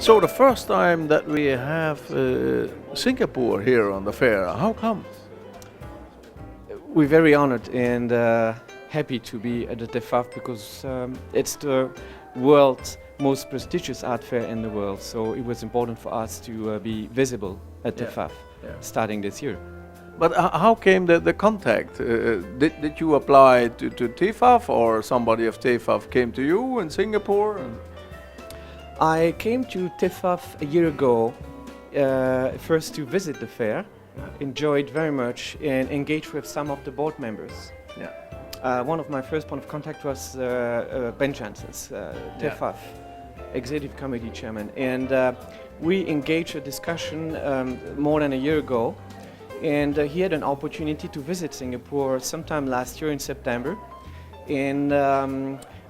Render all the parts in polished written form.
So the first time that we have Singapore here on the fair, how come? We're very honored and happy to be at the TEFAF because it's the world's most prestigious art fair in the world. So it was important for us to be visible at TEFAF starting this year. But how came the contact? Did you apply to TEFAF, or somebody of TEFAF came to you in Singapore? I came to TEFAF a year ago, first to visit the fair, enjoyed very much and engaged with some of the board members. One of my first point of contact was Ben Janssens, TEFAF Executive Committee Chairman, and we engaged a discussion more than a year ago, and he had an opportunity to visit Singapore sometime last year in September, and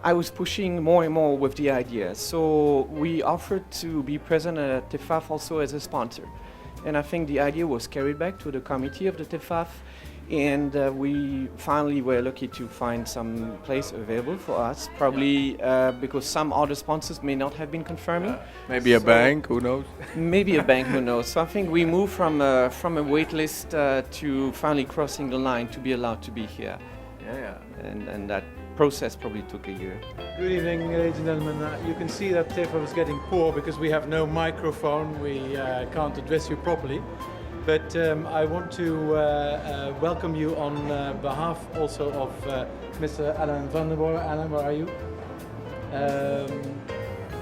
I was pushing more and more with the idea. So we offered to be present at TEFAF also as a sponsor. And I think the idea was carried back to the committee of the TEFAF, and we finally were lucky to find some place available for us, probably because some other sponsors may not have been confirming. Maybe a bank, who knows? Maybe a bank, who knows. So I think we moved from a wait list to finally crossing the line to be allowed to be here. And that process probably took a year. Good evening, ladies and gentlemen. You can see that TEFAF is getting poor because we have no microphone. We can't address you properly. But I want to welcome you on behalf also of Mr. Alan van der Boer. Alan, where are you?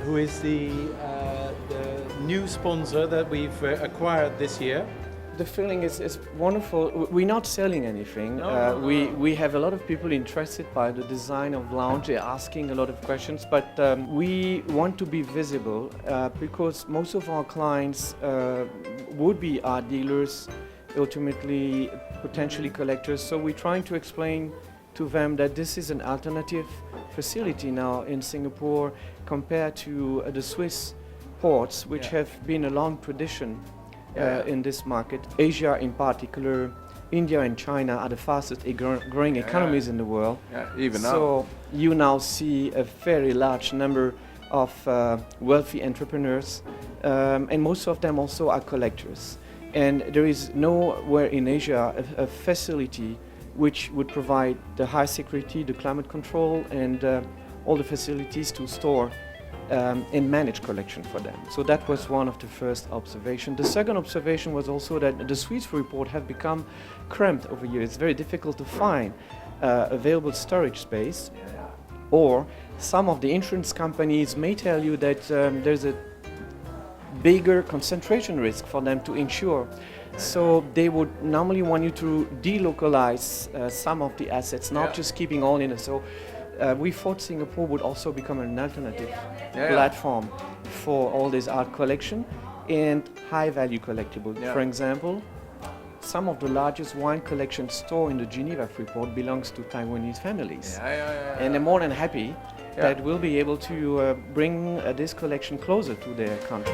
Who is the new sponsor that we've acquired this year. The feeling is wonderful. We're not selling anything. We have a lot of people interested by the design of lounge. They're asking a lot of questions, but we want to be visible because most of our clients would be art dealers, ultimately potentially collectors. So we're trying to explain to them that this is an alternative facility now in Singapore compared to the Swiss ports, which have been a long tradition in this market. Asia in particular, India and China are the fastest growing economies in the world. Even now. So you now see a very large number of wealthy entrepreneurs, and most of them also are collectors. And there is nowhere in Asia a facility which would provide the high security, the climate control, and all the facilities to store and manage collection for them. So that was one of the first observations. The second observation was also that the suites for Freeport have become cramped over years. It's very difficult to find available storage space, or some of the insurance companies may tell you that there's a bigger concentration risk for them to insure. So they would normally want you to delocalize some of the assets, not just keeping all in it. So we thought Singapore would also become an alternative platform for all this art collection and high-value collectibles. For example, some of the largest wine collection store in the Geneva Freeport belongs to Taiwanese families. And they're more than happy that we'll be able to bring this collection closer to their country.